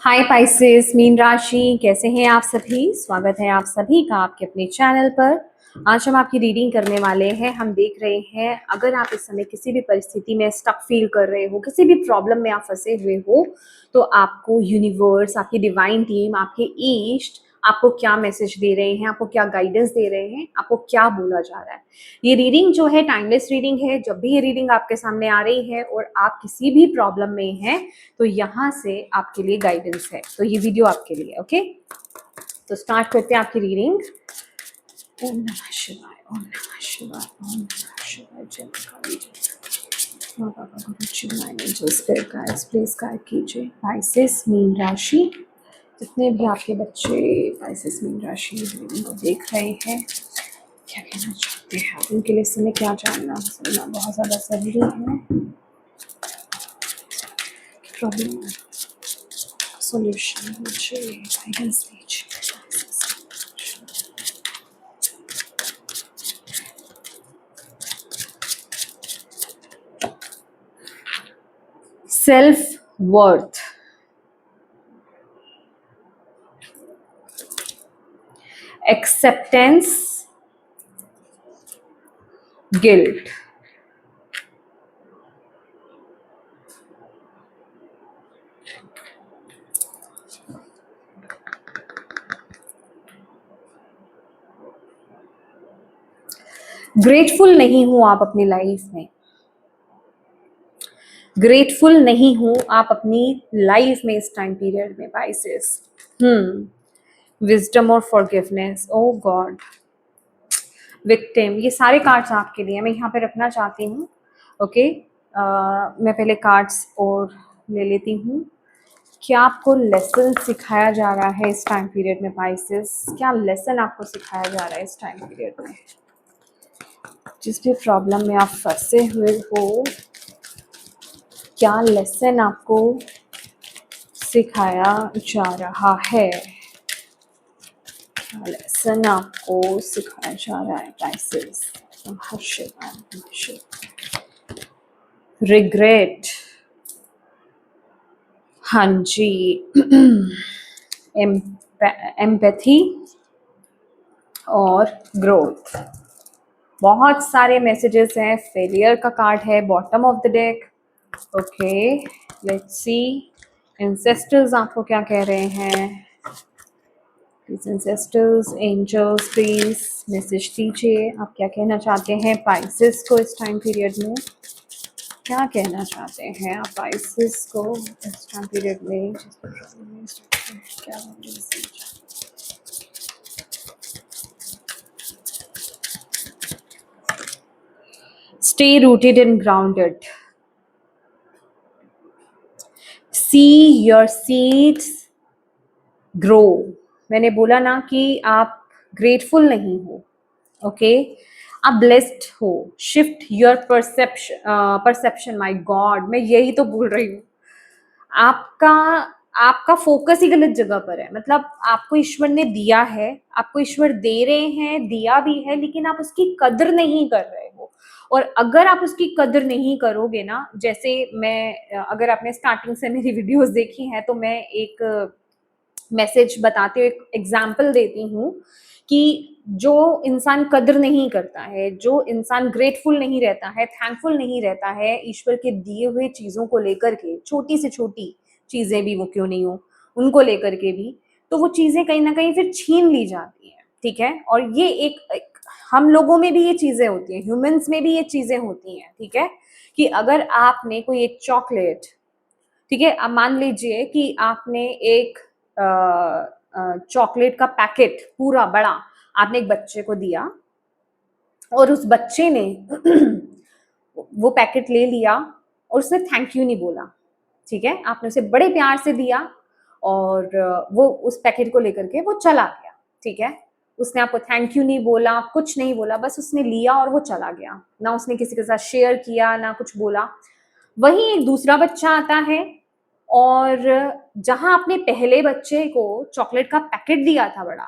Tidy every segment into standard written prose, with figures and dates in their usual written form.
हाय Pisces, mean राशि, कैसे हैं आप सभी। स्वागत है आप सभी का आपके अपने चैनल पर। आज हम आपकी रीडिंग करने वाले हैं। हम देख रहे हैं अगर आप इस समय किसी भी परिस्थिति में स्टक फील कर रहे हो, किसी भी प्रॉब्लम में आप फंसे हुए हो, तो आपको यूनिवर्स, आपकी डिवाइन टीम, आपके ईस्ट आपको क्या मैसेज दे रहे हैं, आपको क्या गाइडेंस दे रहे हैं, आपको क्या बोला जा रहा है। ये रीडिंग जो है टाइमलेस रीडिंग है। जब भी ये रीडिंग आपके सामने आ रही है और आप किसी भी प्रॉब्लम में हैं, तो यहाँ से आपके लिए गाइडेंस है। तो ये वीडियो आपके लिए, ओके। तो स्टार्ट करते हैं आपकी रीडिंग। ओम नमः शिवाय, ओम नमः शिवाय, ओम नमः शिवाय। जय काली, जय मां बाबा गुरु शिवाय ने जो स्पिरिट गाइड्स प्लीज गाइड कीजिए। पाइसेस मीन राशि, जितने भी आपके बच्चे पाइसेस मीन राशि रीडिंग को देख रहे हैं, क्या कहना चाहते हैं, उनके लिए समय क्या जानना सुनना बहुत ज़्यादा ज़रूरी है। प्रॉब्लम सॉल्यूशन मुझे गाइडेंस दीजिए। Self worth, acceptance, guilt. Grateful नहीं हूं आप अपनी लाइफ में, ग्रेटफुल नहीं हूं आप अपनी लाइफ में इस टाइम पीरियड में। पाइसेस विजडम और फॉरगिवनेस, ओ गॉड, विक्टिम, ये सारे कार्ड्स आपके लिए मैं यहाँ पे रखना चाहती हूँ। ओके, मैं पहले कार्ड्स और ले लेती हूँ। क्या आपको लेसन सिखाया जा रहा है इस टाइम पीरियड में पाइसेस? क्या लेसन आपको सिखाया जा रहा है इस टाइम पीरियड में? जिस भी प्रॉब्लम में आप फंसे हुए हो, क्या लेसन आपको सिखाया जा रहा है? क्या लेसन आपको सिखाया जा रहा है पाइसेस? रिग्रेट, हाँ जी, एम्पैथी और ग्रोथ। बहुत सारे मैसेजेस हैं। फेलियर का कार्ड है bottom of the deck. Okay, let's see ancestors आपको क्या कह रहे हैं। Please ancestors, angels, please message दीजिए। आप क्या कहना चाहते हैं पाइसेस को इस टाइम पीरियड में? क्या कहना चाहते हैं आप पाइसेस को इस टाइम पीरियड में? क्या stay rooted and grounded, see your seeds grow. मैंने बोला ना कि आप ग्रेटफुल नहीं हो, ओके, आप ब्लेस्ड हो। Shift your perception, my God, मैं यही तो बोल रही हूँ। आपका आपका फोकस ही गलत जगह पर है। मतलब आपको ईश्वर ने दिया है, आपको ईश्वर दे रहे हैं, दिया भी है, लेकिन आप उसकी कदर नहीं कर रहे हो। और अगर आप उसकी कदर नहीं करोगे ना, जैसे मैं, अगर आपने स्टार्टिंग से मेरी वीडियोस देखी हैं, तो मैं एक मैसेज बताते हुए एक एग्जाम्पल देती हूँ कि जो इंसान कदर नहीं करता है, जो इंसान ग्रेटफुल नहीं रहता है, थैंकफुल नहीं रहता है ईश्वर के दिए हुए चीज़ों को लेकर के, छोटी से छोटी चीज़ें भी वो क्यों नहीं हो, उनको लेकर के भी, तो वो चीज़ें कहीं ना कहीं फिर छीन ली जाती हैं। ठीक है, और ये एक हम लोगों में भी ये चीज़ें होती हैं, ह्यूमंस में भी ये चीज़ें होती हैं। ठीक है, कि अगर आपने कोई एक चॉकलेट, ठीक है, अब मान लीजिए कि आपने एक चॉकलेट का पैकेट पूरा बड़ा आपने एक बच्चे को दिया, और उस बच्चे ने वो पैकेट ले लिया और उसने थैंक यू नहीं बोला। ठीक है, आपने उसे बड़े प्यार से दिया और वो उस पैकेट को लेकर के वो चला गया। ठीक है, उसने आपको थैंक यू नहीं बोला, कुछ नहीं बोला, बस उसने लिया और वो चला गया। ना उसने किसी के साथ शेयर किया, ना कुछ बोला। वहीं एक दूसरा बच्चा आता है, और जहां आपने पहले बच्चे को चॉकलेट का पैकेट दिया था बड़ा,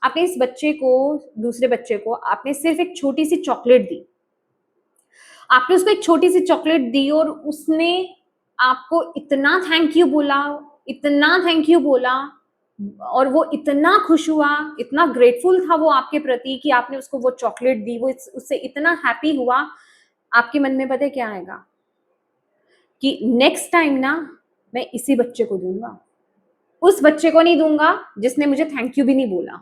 आपने इस बच्चे को, दूसरे बच्चे को आपने सिर्फ एक छोटी सी चॉकलेट दी। आपने उसको एक छोटी सी चॉकलेट दी और उसने आपको इतना थैंक यू बोला, इतना थैंक यू बोला और वो इतना खुश हुआ, इतना ग्रेटफुल था वो आपके प्रति कि आपने उसको वो चॉकलेट दी, वो उससे इतना हैप्पी हुआ, आपके मन में पता है क्या आएगा कि नेक्स्ट टाइम ना मैं इसी बच्चे को दूंगा, उस बच्चे को नहीं दूंगा जिसने मुझे थैंक यू भी नहीं बोला,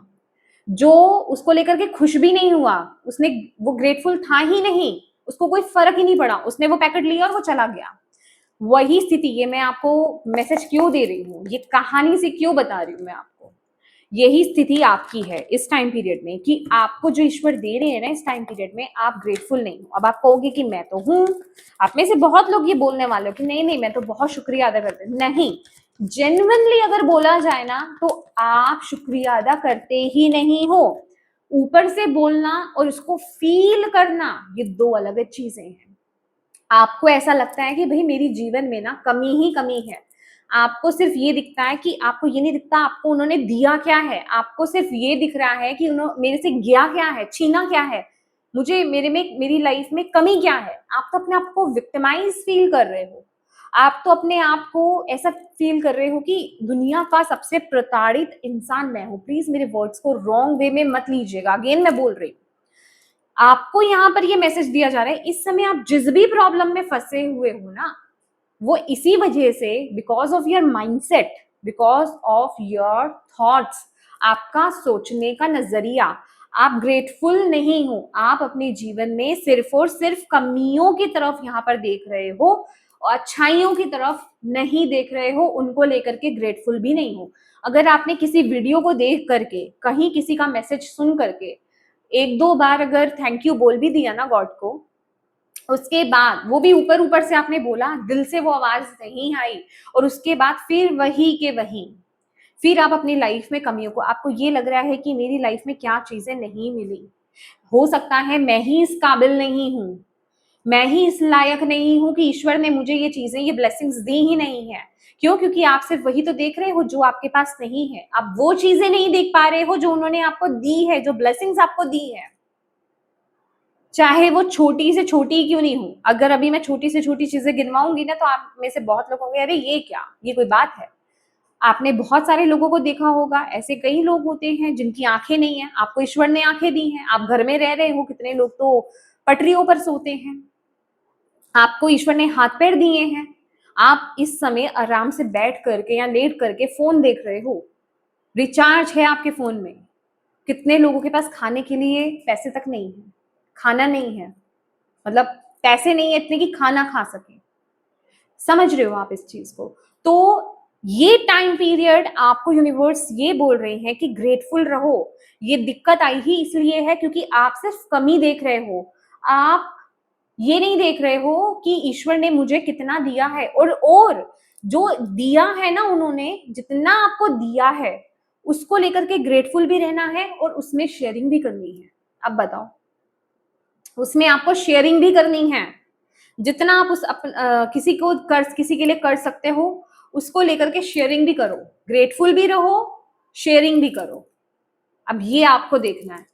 जो उसको लेकर के खुश भी नहीं हुआ, उसने वो ग्रेटफुल था ही नहीं, उसको कोई फर्क ही नहीं पड़ा, उसने वो पैकेट लिया और वो चला गया। वही स्थिति, ये मैं आपको मैसेज क्यों दे रही हूँ, ये कहानी से क्यों बता रही हूँ मैं आपको, यही स्थिति आपकी है इस टाइम पीरियड में कि आपको जो ईश्वर दे रहे हैं ना इस टाइम पीरियड में, आप ग्रेटफुल नहीं हो। अब आप कहोगे कि मैं तो हूं, आप में से बहुत लोग ये बोलने वाले हो कि नहीं नहीं मैं तो बहुत शुक्रिया अदा करते, नहीं, जेन्युइनली अगर बोला जाए ना तो आप शुक्रिया अदा करते ही नहीं हो। ऊपर से बोलना और उसको फील करना ये दो अलग चीजें हैं। आपको ऐसा लगता है कि भाई मेरी जीवन में ना कमी ही कमी है, आपको सिर्फ ये दिखता है कि आपको ये नहीं दिखता आपको उन्होंने दिया क्या है, आपको सिर्फ ये दिख रहा है कि उन्होंने मेरे से गया क्या है, छीना क्या है, मुझे मेरे में मेरी लाइफ में कमी क्या है। आप तो अपने आप को विक्टिमाइज फील कर रहे हो, आप तो अपने आप को ऐसा फील कर रहे हो कि दुनिया का सबसे प्रताड़ित इंसान मैं हूं। प्लीज मेरे वर्ड्स को रॉन्ग वे में मत लीजिएगा, अगेन मैं बोल रही हूँ, आपको यहाँ पर ये मैसेज दिया जा रहा है इस समय आप जिस भी प्रॉब्लम में फंसे हुए हो ना, वो इसी वजह से because of your mindset, because of your thoughts, आपका सोचने का नजरिया, आप ग्रेटफुल नहीं हो, आप अपने जीवन में सिर्फ और सिर्फ कमियों की तरफ यहाँ पर देख रहे हो और अच्छाइयों की तरफ नहीं देख रहे हो, उनको लेकर के ग्रेटफुल भी नहीं हो। अगर आपने किसी वीडियो को देख करके, कहीं किसी का मैसेज सुन करके एक दो बार अगर थैंक यू बोल भी दिया ना गॉड को, उसके बाद वो भी ऊपर ऊपर से आपने बोला, दिल से वो आवाज नहीं आई, और उसके बाद फिर वही के वही, फिर आप अपनी लाइफ में कमियों को, आपको ये लग रहा है कि मेरी लाइफ में क्या चीजें नहीं मिली, हो सकता है मैं ही इस काबिल नहीं हूं, मैं ही इस लायक नहीं हूं कि ईश्वर ने मुझे ये चीजें, ये ब्लेसिंग्स दी ही नहीं है। क्यों? क्योंकि आप सिर्फ वही तो देख रहे हो जो आपके पास नहीं है, आप वो चीजें नहीं देख पा रहे हो जो उन्होंने आपको दी है, जो ब्लेसिंग्स आपको दी है, चाहे वो छोटी से छोटी क्यों नहीं हो। अगर अभी मैं छोटी से छोटी चीजें गिनवाऊंगी ना तो आप में से बहुत लोग होंगे अरे ये क्या, ये कोई बात है। आपने बहुत सारे लोगों को देखा होगा, ऐसे कई लोग होते हैं जिनकी आंखें नहीं है, आपको ईश्वर ने आंखें दी हैं, आप घर में रह रहे हो, कितने लोग तो पटरियों पर सोते हैं, आपको ईश्वर ने हाथ पैर दिए हैं, आप इस समय आराम से बैठ करके या लेट करके फोन देख रहे हो, रिचार्ज है आपके फोन में। कितने लोगों के पास खाने के लिए पैसे तक नहीं है, खाना नहीं है, मतलब पैसे नहीं है इतने कि खाना खा सके। समझ रहे हो आप इस चीज को? तो ये टाइम पीरियड आपको यूनिवर्स ये बोल रहे हैं कि ग्रेटफुल रहो। ये दिक्कत आई ही इसलिए है क्योंकि आप सिर्फ कमी देख रहे हो, आप ये नहीं देख रहे हो कि ईश्वर ने मुझे कितना दिया है, और जो दिया है ना उन्होंने, जितना आपको दिया है उसको लेकर के ग्रेटफुल भी रहना है और उसमें शेयरिंग भी करनी है। अब बताओ, उसमें आपको शेयरिंग भी करनी है, जितना आप किसी को किसी के लिए कर सकते हो उसको लेकर के शेयरिंग भी करो, ग्रेटफुल भी रहो, शेयरिंग भी करो। अब ये आपको देखना है,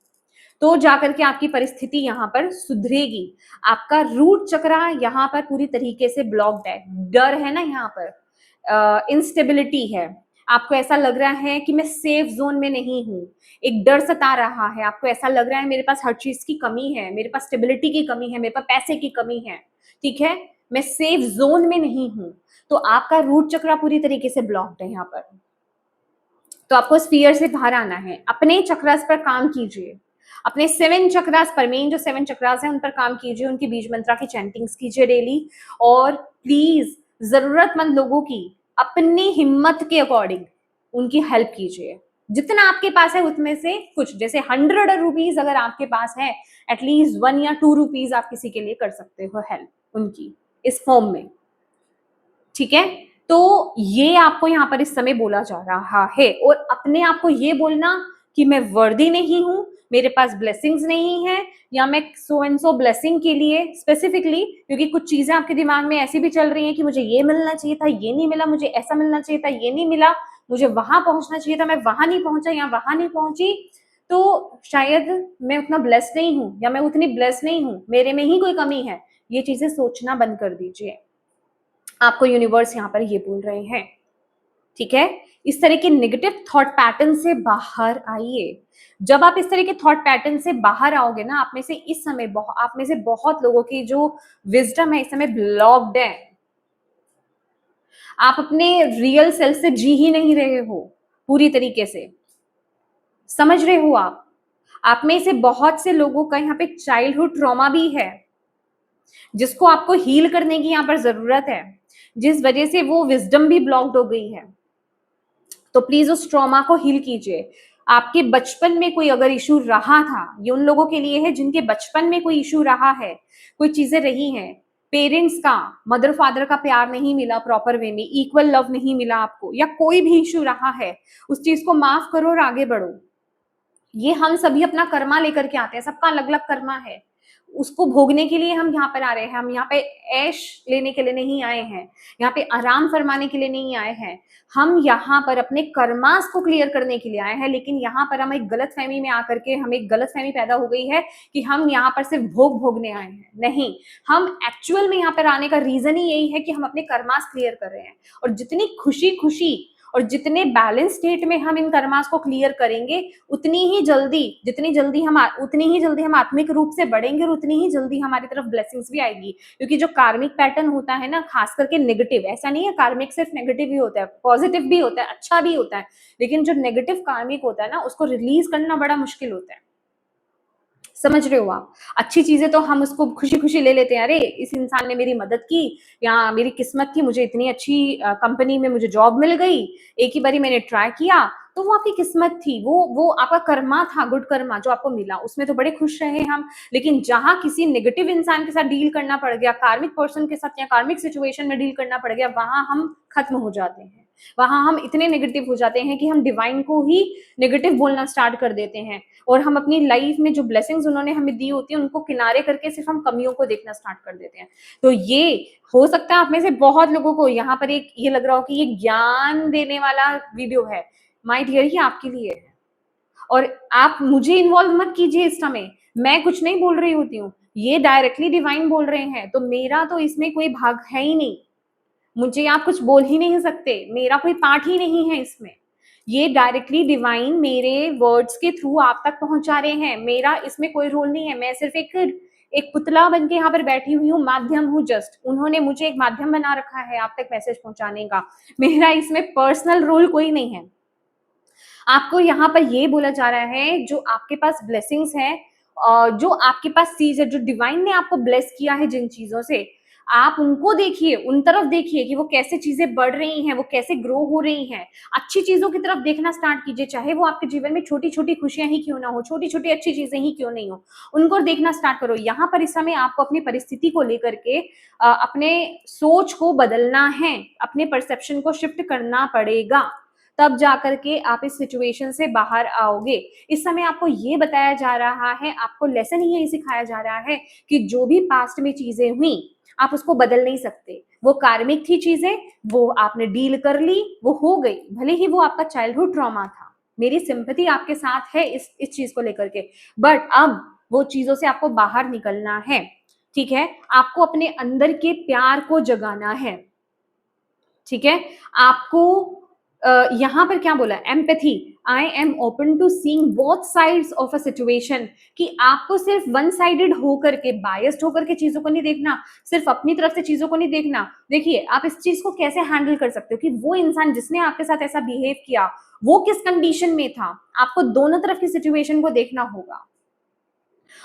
तो जाकर के आपकी परिस्थिति यहाँ पर सुधरेगी। आपका रूट चक्रा यहाँ पर पूरी तरीके से ब्लॉक्ड है, डर है ना यहाँ पर, इंस्टेबिलिटी है, आपको ऐसा लग रहा है कि मैं सेफ जोन में नहीं हूँ, एक डर सता रहा है, आपको ऐसा लग रहा है मेरे पास हर चीज की कमी है, मेरे पास स्टेबिलिटी की कमी है, मेरे पास पैसे की कमी है, ठीक है, मैं सेफ जोन में नहीं हूँ। तो आपका रूट चक्रा पूरी तरीके से ब्लॉक्ड है यहाँ पर। तो आपको इस फियर से बाहर आना है, अपने चक्रास पर काम कीजिए, अपने 7 चक्रास पर, मेन जो 7 चक्रास हैं उन पर काम कीजिए, उनकी बीज मंत्रा की चैंटिंग्स कीजिए डेली, और प्लीज जरूरतमंद लोगों की अपनी हिम्मत के अकॉर्डिंग उनकी हेल्प कीजिए, जितना आपके पास है उसमें से कुछ, जैसे 100 रुपीज अगर आपके पास है, एटलीस्ट 1 या 2 रुपीज आप किसी के लिए कर सकते हो हेल्प उनकी इस फॉर्म में, ठीक है। तो ये आपको यहाँ पर इस समय बोला जा रहा है, और अपने आप को ये बोलना कि मैं वर्दी नहीं हूं, मेरे पास ब्लेसिंग्स नहीं है, या मैं सो एंड सो ब्लेसिंग के लिए स्पेसिफिकली, क्योंकि कुछ चीजें आपके दिमाग में ऐसी भी चल रही हैं कि मुझे ये मिलना चाहिए था, ये नहीं मिला, मुझे ऐसा मिलना चाहिए था, ये नहीं मिला, मुझे वहां पहुंचना चाहिए था, मैं वहां नहीं पहुंचा या वहां नहीं पहुंची, तो शायद मैं उतना ब्लेस नहीं हूं या मैं उतनी ब्लेस नहीं हूं, मेरे में ही कोई कमी है। ये चीजें सोचना बंद कर दीजिए, आपको यूनिवर्स यहाँ पर ये बोल रहे हैं, ठीक है। इस तरह के नेगेटिव थॉट पैटर्न से बाहर आइए। जब आप इस तरह के थॉट पैटर्न से बाहर आओगे ना, आप में से बहुत लोगों की जो विजडम है इस समय ब्लॉक्ड है। आप अपने रियल सेल्फ से जी ही नहीं रहे हो पूरी तरीके से, समझ रहे हो आप में से बहुत से लोगों का यहाँ पे चाइल्डहुड ट्रॉमा भी है, जिसको आपको हील करने की यहाँ पर जरूरत है, जिस वजह से वो विजडम भी ब्लॉक्ड हो गई है। तो प्लीज उस ट्रॉमा को हील कीजिए। आपके बचपन में कोई अगर इशू रहा था, ये उन लोगों के लिए है जिनके बचपन में कोई इशू रहा है, कोई चीजें रही हैं, पेरेंट्स का, मदर फादर का प्यार नहीं मिला प्रॉपर वे में, इक्वल लव नहीं मिला आपको, या कोई भी इशू रहा है, उस चीज को माफ करो और आगे बढ़ो। ये हम सभी अपना कर्मा लेकर के आते हैं, सबका अलग अलग कर्मा है, उसको भोगने के लिए हम यहाँ पर आ रहे हैं। हम यहाँ पे ऐश लेने के लिए नहीं आए हैं, यहाँ पे आराम फरमाने के लिए नहीं आए हैं, हम यहाँ पर अपने कर्मास को क्लियर करने के लिए आए हैं। लेकिन यहाँ पर हम एक गलत फहमी में आकर के हमें एक गलत फहमी पैदा हो गई है कि हम यहाँ पर सिर्फ भोग भोगने आए हैं। नहीं, हम एक्चुअल में यहाँ पर आने का रीजन ही यही है कि हम अपने कर्मास क्लियर कर रहे हैं। और जितनी खुशी खुशी और जितने बैलेंस स्टेट में हम इन कर्मास को क्लियर करेंगे, उतनी ही जल्दी हम आत्मिक रूप से बढ़ेंगे और उतनी ही जल्दी हमारी तरफ ब्लेसिंग्स भी आएगी। क्योंकि जो कार्मिक पैटर्न होता है ना, खास करके नेगेटिव, ऐसा नहीं है कार्मिक सिर्फ नेगेटिव ही होता है, पॉजिटिव भी होता है, अच्छा भी होता है, लेकिन जो नेगेटिव कार्मिक होता है ना, उसको रिलीज करना बड़ा मुश्किल होता है। समझ रहे हो आप? अच्छी चीजें तो हम उसको खुशी खुशी ले लेते हैं, अरे इस इंसान ने मेरी मदद की, या मेरी किस्मत थी, मुझे इतनी अच्छी कंपनी में मुझे जॉब मिल गई, एक ही बारी मैंने ट्राई किया, तो वो आपकी किस्मत थी, वो आपका कर्मा था, गुड कर्मा जो आपको मिला, उसमें तो बड़े खुश रहे हम। लेकिन जहां किसी नेगेटिव इंसान के साथ डील करना पड़ गया, कार्मिक पर्सन के साथ या कार्मिक सिचुएशन में डील करना पड़ गया, वहां हम खत्म हो जाते हैं, वहां हम इतने नेगेटिव हो जाते हैं कि हम डिवाइन को ही नेगेटिव बोलना स्टार्ट कर देते हैं। और हम अपनी लाइफ में जो ब्लेसिंग्स उन्होंने हमें दी होती है, उनको किनारे करके सिर्फ हम कमियों को देखना स्टार्ट कर देते हैं। तो ये हो सकता है आप में से बहुत लोगों को यहाँ पर एक ये लग रहा हो कि ये ज्ञान देने वाला वीडियो है। माय डियर, ये आपके लिए है। और आप मुझे इन्वॉल्व मत कीजिए इस समय, मैं कुछ नहीं बोल रही होती हूँ, ये डायरेक्टली डिवाइन बोल रहे हैं, तो मेरा तो इसमें कोई भाग है ही नहीं, मुझे आप कुछ बोल ही नहीं सकते, मेरा कोई पार्ट ही नहीं है इसमें। ये डायरेक्टली डिवाइन मेरे वर्ड्स के थ्रू आप तक पहुंचा रहे हैं, मेरा इसमें कोई रोल नहीं है। मैं सिर्फ एक पुतला बन के यहाँ पर बैठी हुई हूँ, माध्यम हूँ, जस्ट उन्होंने मुझे एक माध्यम बना रखा है आप तक मैसेज पहुंचाने का, मेरा इसमें पर्सनल रोल कोई नहीं है। आपको यहाँ पर ये बोला जा रहा है, जो आपके पास ब्लेसिंग्स है, जो आपके पास चीज है, जो डिवाइन ने आपको ब्लेस किया है जिन चीजों से, आप उनको देखिए, उन तरफ देखिए कि वो कैसे चीजें बढ़ रही हैं, वो कैसे ग्रो हो रही हैं। अच्छी चीजों की तरफ देखना स्टार्ट कीजिए, चाहे वो आपके जीवन में छोटी छोटी खुशियां ही क्यों ना हो, छोटी छोटी अच्छी चीजें ही क्यों नहीं हो, उनको देखना स्टार्ट करो। यहाँ पर इस समय आपको अपनी परिस्थिति को लेकर के अपने सोच को बदलना है, अपने परसेप्शन को शिफ्ट करना पड़ेगा, तब जाकर के आप इस सिचुएशन से बाहर आओगे। इस समय आपको ये बताया जा रहा है, आपको लेसन ही यही सिखाया जा रहा है कि जो भी पास्ट में चीजें हुई, आप उसको बदल नहीं सकते। वो कार्मिक थी चीजें, वो आपने डील कर ली, वो हो गई, भले ही वो आपका चाइल्डहुड ट्रॉमा था। मेरी सिंपैथी आपके साथ है इस चीज को लेकर के, बट अब वो चीजों से आपको बाहर निकलना है। ठीक है, आपको अपने अंदर के प्यार को जगाना है। ठीक है, आपको यहाँ पर क्या बोला, empathy, I am open to seeing both sides of a situation, कि आपको सिर्फ वन साइडेड होकर के, बायस्ड होकर के चीजों को नहीं देखना, सिर्फ अपनी तरफ से चीजों को नहीं देखना। देखिए आप इस चीज को कैसे हैंडल कर सकते हो कि वो इंसान जिसने आपके साथ ऐसा बिहेव किया, वो किस कंडीशन में था, आपको दोनों तरफ की सिचुएशन को देखना होगा।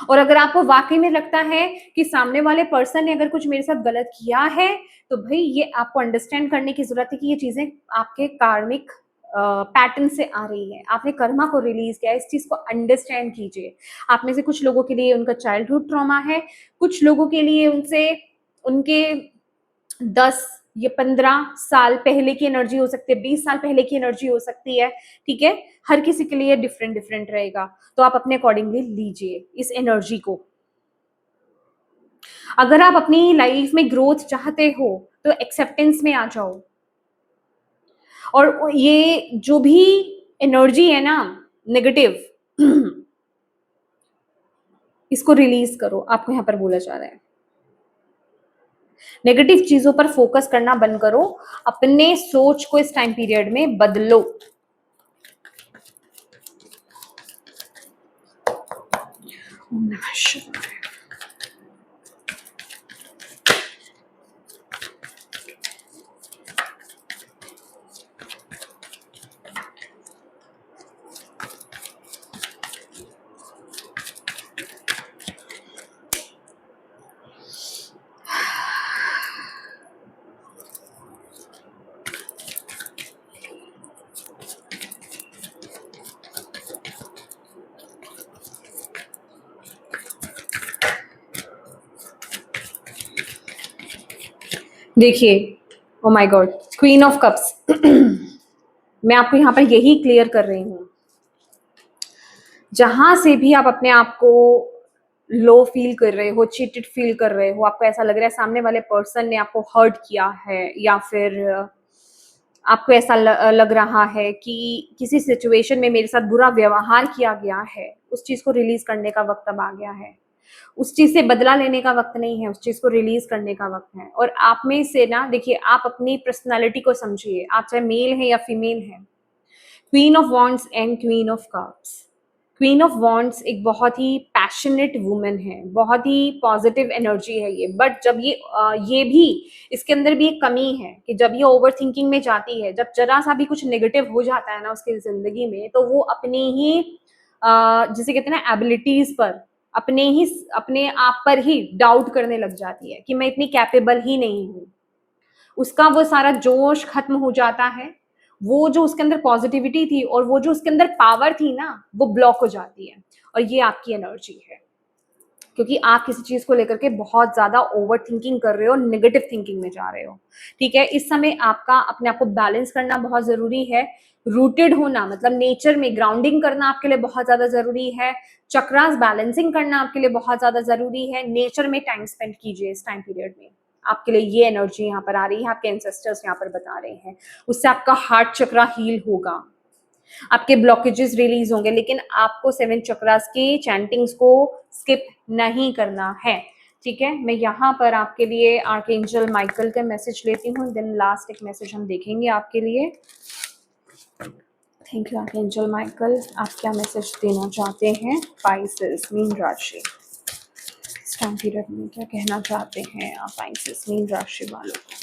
और अगर आपको वाकई में लगता है कि सामने वाले पर्सन ने अगर कुछ मेरे साथ गलत किया है, तो भाई ये आपको अंडरस्टैंड करने की जरूरत है कि ये चीजें आपके कार्मिक पैटर्न से आ रही है, आपने कर्मा को रिलीज किया, इस चीज को अंडरस्टैंड कीजिए। आप में से कुछ लोगों के लिए उनका चाइल्डहुड ट्रॉमा है, कुछ लोगों के लिए उनसे उनके 10 या 15 साल पहले की एनर्जी हो सकती है, 20 साल पहले की एनर्जी हो सकती है। ठीक है, हर किसी के लिए डिफरेंट डिफरेंट रहेगा, तो आप अपने अकॉर्डिंगली लीजिए इस एनर्जी को। अगर आप अपनी लाइफ में ग्रोथ चाहते हो तो एक्सेप्टेंस में आ जाओ, और ये जो भी एनर्जी है ना नेगेटिव, इसको रिलीज करो, आपको यहाँ पर बोला जा रहा है। नेगेटिव चीजों पर फोकस करना बंद करो, अपने सोच को इस टाइम पीरियड में बदलो। ओम नमः शिवाय। देखिए, oh my God, queen of cups. मैं आपको यहाँ पर यही क्लियर कर रही हूँ, जहां से भी आप अपने आप को लो फील कर रहे हो, चीटेड फील कर रहे हो, आपको ऐसा लग रहा है सामने वाले पर्सन ने आपको हर्ट किया है, या फिर आपको ऐसा लग रहा है कि किसी सिचुएशन में मेरे साथ बुरा व्यवहार किया गया है, उस चीज को रिलीज करने का वक्त अब आ गया है। उस चीज से बदला लेने का वक्त नहीं है, उस चीज को रिलीज करने का वक्त है। और आप में से ना, देखिए, आप अपनी पर्सनालिटी को समझिए, आप चाहे मेल है या फीमेल है। Queen of wands and queen of cups. Queen of wands एक बहुत ही पैशनेट वुमेन है, बहुत ही पॉजिटिव एनर्जी है ये। बट जब ये भी, इसके अंदर भी एक कमी है कि जब ये ओवर थिंकिंग में जाती है, जब जरा सा भी कुछ नेगेटिव हो जाता है ना उसकी जिंदगी में, तो वो अपनी ही जिसे कहते हैं ना एबिलिटीज पर, अपने आप पर ही डाउट करने लग जाती है कि मैं इतनी कैपेबल ही नहीं हूँ। उसका वो सारा जोश खत्म हो जाता है, वो जो उसके अंदर पॉजिटिविटी थी और वो जो उसके अंदर पावर थी ना, वो ब्लॉक हो जाती है। और ये आपकी एनर्जी है, क्योंकि आप किसी चीज को लेकर के बहुत ज्यादा ओवर थिंकिंग कर रहे हो, नेगेटिव थिंकिंग में जा रहे हो। ठीक है, इस समय आपका अपने आप को बैलेंस करना बहुत जरूरी है। रूटेड होना, मतलब नेचर में ग्राउंडिंग करना आपके लिए बहुत ज्यादा जरूरी है। चक्रास बैलेंसिंग करना आपके लिए बहुत ज्यादा जरूरी है। नेचर में टाइम स्पेंड कीजिए इस टाइम पीरियड में। आपके लिए ये एनर्जी यहाँ पर आ रही है, आपके एंसेस्टर्स यहाँ पर बता रहे हैं। उससे आपका हार्ट चक्रा हील होगा, आपके ब्लॉकेजेस रिलीज होंगे। लेकिन आपको 7 चक्रास की चैंटिंग्स को स्किप नहीं करना है। ठीक है, मैं यहाँ पर आपके लिए आर्कएंजल माइकल का मैसेज लेती हूँ, देन लास्ट एक मैसेज हम देखेंगे आपके लिए। Thank you archangel Michael. आप क्या मैसेज देना चाहते हैं पाइसेस मीन राशि इस टाइम पीरियड में, क्या कहना चाहते हैं आप पाइसेस मीन राशि वालों को?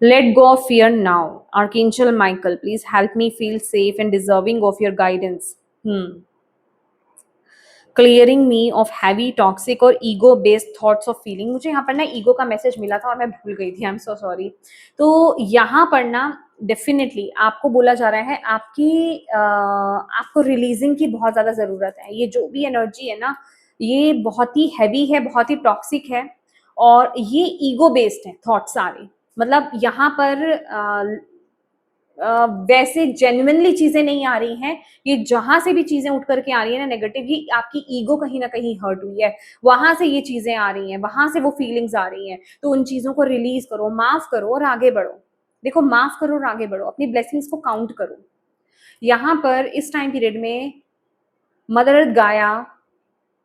Let go of fear now. Archangel Michael, please help me feel safe and deserving of your guidance. Clearing me of heavy, toxic और ego based thoughts of feeling. मुझे यहाँ पर ना ईगो का मैसेज मिला था और मैं भूल गई थी, आई एम सो सॉरी। तो यहाँ पर ना डेफिनेटली आपको बोला जा रहा है, आपको रिलीजिंग की बहुत ज्यादा जरूरत है। ये जो भी एनर्जी है ना, ये बहुत ही हैवी है, बहुत ही टॉक्सिक है, और ये ईगो बेस्ड है थॉट सारे। मतलब यहाँ पर वैसे जेन्युइनली चीजें नहीं आ रही हैं। ये जहां से भी चीजें उठ करके आ रही है ना नेगेटिव, ही आपकी ईगो कहीं ना कहीं हर्ट हुई है, वहां से ये चीजें आ रही हैं, वहां से वो फीलिंग्स आ रही हैं। तो उन चीजों को रिलीज करो, माफ करो और आगे बढ़ो। देखो, माफ करो और आगे बढ़ो, अपनी ब्लेसिंग्स को काउंट करो। यहाँ पर इस टाइम पीरियड में मदर अर्थ गाया,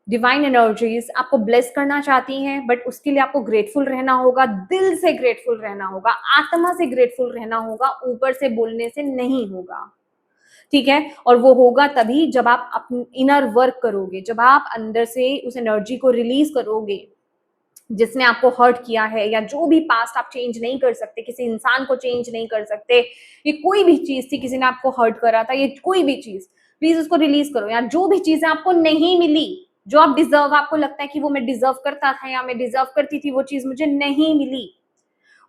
डिवाइन एनर्जीज आपको ब्लेस करना चाहती हैं, बट उसके लिए आपको ग्रेटफुल रहना होगा, दिल से ग्रेटफुल रहना होगा, आत्मा से ग्रेटफुल रहना होगा, ऊपर से बोलने से नहीं होगा। ठीक है, और वो होगा तभी जब आप अपने इनर वर्क करोगे, जब आप अंदर से उस एनर्जी को रिलीज करोगे जिसने आपको हर्ट किया है, या जो भी पास्ट आप चेंज नहीं कर सकते, किसी इंसान को चेंज नहीं कर सकते। ये कोई भी चीज थी, किसी ने आपको हर्ट करा था, ये कोई भी चीज, प्लीज उसको रिलीज करो। यार, जो भी चीजें आपको नहीं मिली, जो आप डिजर्व, आपको लगता है कि वो मैं डिजर्व करता था या मैं डिजर्व करती थी, वो चीज मुझे नहीं मिली,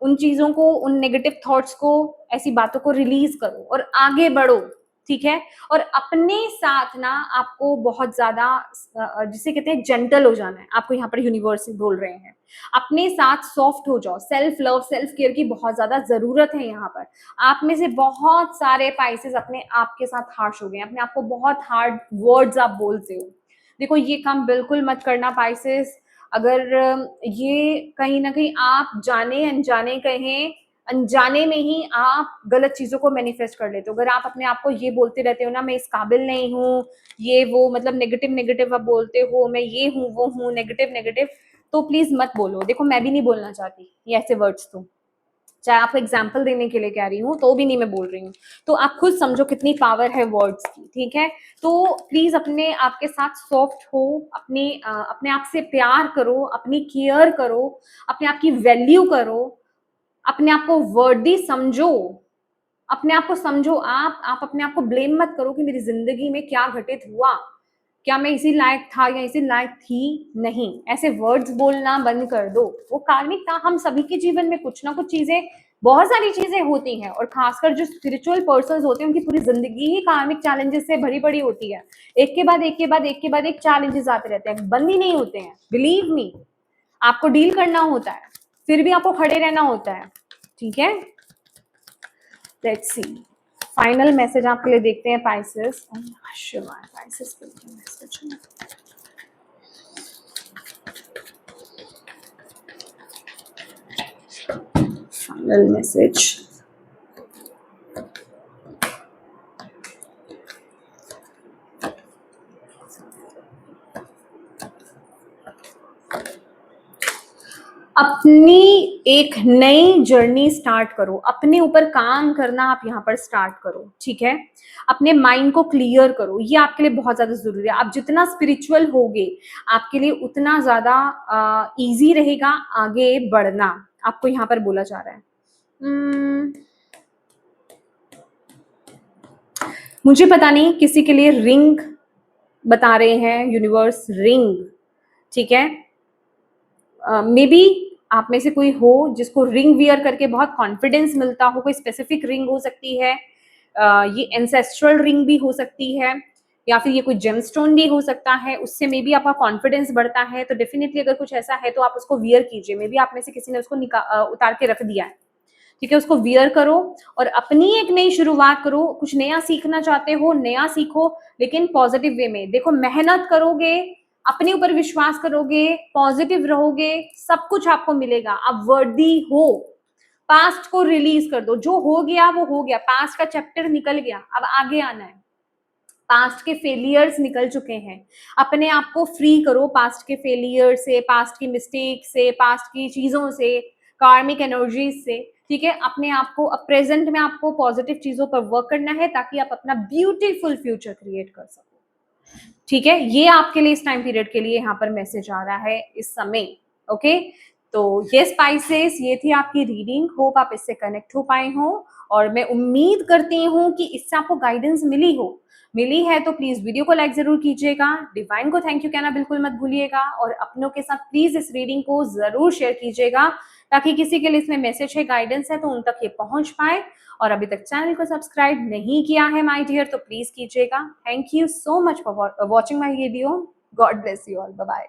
उन चीजों को, उन नेगेटिव थॉट्स को, ऐसी बातों को रिलीज करो और आगे बढ़ो। ठीक है, और अपने साथ ना आपको बहुत ज्यादा जिसे कहते हैं जेंटल हो जाना है। आपको यहाँ पर यूनिवर्स बोल रहे हैं, अपने साथ सॉफ्ट हो जाओ। सेल्फ लव, सेल्फ केयर की बहुत ज्यादा जरूरत है यहाँ पर। आप में से बहुत सारे पाइसेस अपने आप के साथ हार्श हो गए, अपने आप को बहुत हार्ड वर्ड्स आप बोलते हो। देखो, ये काम बिल्कुल मत करना पाइसेस। अगर ये कहीं ना कहीं आप जाने अनजाने कहें अनजाने में ही आप गलत चीजों को मैनिफेस्ट कर लेते हो। अगर आप अपने आप को ये बोलते रहते हो ना, मैं इस काबिल नहीं हूँ, ये वो, मतलब नेगेटिव नेगेटिव आप बोलते हो, मैं ये हूँ वो हूँ, नेगेटिव नेगेटिव, तो प्लीज मत बोलो। देखो मैं भी नहीं बोलना चाहती ये ऐसे वर्ड्स, तो चाहे आपको एग्जाम्पल देने के लिए कह रही हूँ तो भी नहीं मैं बोल रही हूँ। तो आप खुद समझो कितनी पावर है वर्ड्स की, ठीक है। तो प्लीज अपने आप के साथ सॉफ्ट हो, अपने आप से प्यार करो, अपनी केयर करो, अपने आप की वैल्यू करो, अपने आप को वर्दी समझो, अपने आप को समझो। आप अपने आप को ब्लेम मत करो कि मेरी जिंदगी में क्या घटित हुआ, क्या मैं इसी लायक था या इसी लायक थी। नहीं, ऐसे वर्ड्स बोलना बंद कर दो। वो कार्मिक था, हम सभी के जीवन में कुछ ना कुछ चीजें, बहुत सारी चीजें होती हैं, और खासकर जो स्पिरिचुअल पर्संस होते हैं उनकी पूरी जिंदगी ही कार्मिक चैलेंजेस से भरी पड़ी होती है। एक के बाद एक के बाद एक के बाद एक चैलेंजेस आते रहते हैं, बंद ही नहीं होते हैं। बिलीव मी, आपको डील करना होता है, फिर भी आपको खड़े रहना होता है, ठीक है। लेट्स सी, फाइनल मैसेज आपके लिए देखते हैं पाइसेस। पाइसेस के लिए मैसेज, फाइनल मैसेज। अपनी एक नई जर्नी स्टार्ट करो, अपने ऊपर काम करना आप यहाँ पर स्टार्ट करो, ठीक है। अपने माइंड को क्लियर करो, ये आपके लिए बहुत ज्यादा जरूरी है। आप जितना स्पिरिचुअल होगे आपके लिए उतना ज्यादा इजी रहेगा आगे बढ़ना, आपको यहाँ पर बोला जा रहा है। मुझे पता नहीं, किसी के लिए रिंग बता रहे हैं यूनिवर्स, रिंग, ठीक है। मे बी आप में से कोई हो जिसको रिंग वियर करके बहुत कॉन्फिडेंस मिलता हो, कोई स्पेसिफिक रिंग हो सकती है, ये एंसेस्ट्रल रिंग भी हो सकती है, या फिर ये कोई जेमस्टोन भी हो सकता है, उससे मे बी आपका कॉन्फिडेंस बढ़ता है। तो डेफिनेटली अगर कुछ ऐसा है तो आप उसको वियर कीजिए। मे बी आप में से किसी ने उसको उतार के रख दिया है, ठीक है। उसको वियर करो और अपनी एक नई शुरुआत करो। कुछ नया सीखना चाहते हो, नया सीखो, लेकिन पॉजिटिव वे में। देखो मेहनत करोगे, अपने ऊपर विश्वास करोगे, पॉजिटिव रहोगे, सब कुछ आपको मिलेगा। आप वर्दी हो। पास्ट को रिलीज कर दो, जो हो गया वो हो गया, पास्ट का चैप्टर निकल गया, अब आगे आना है। पास्ट के फेलियर्स निकल चुके हैं, अपने आप को फ्री करो पास्ट के फेलियर से, पास्ट की मिस्टेक से, पास्ट की चीजों से, कार्मिक एनर्जीज से, ठीक है। अपने आप को अब प्रेजेंट में आपको पॉजिटिव चीजों पर वर्क करना है ताकि आप अपना ब्यूटीफुल फ्यूचर क्रिएट कर सको, ठीक है। ये आपके लिए इस टाइम पीरियड के लिए यहाँ पर मैसेज आ रहा है इस समय, ओके। तो ये स्पाइसेस, ये थी आपकी रीडिंग। होप आप इससे कनेक्ट हो पाए हो, और मैं उम्मीद करती हूँ कि इससे आपको गाइडेंस मिली है तो प्लीज वीडियो को लाइक जरूर कीजिएगा, डिवाइन को थैंक यू कहना बिल्कुल मत भूलिएगा, और अपनों के साथ प्लीज इस रीडिंग को जरूर शेयर कीजिएगा ताकि किसी के लिए इसमें मैसेज है, गाइडेंस है, तो उन तक ये पहुंच पाए। और अभी तक चैनल को सब्सक्राइब नहीं किया है माय डियर तो प्लीज कीजिएगा। Thank you so much for watching my video. God bless you all, bye bye.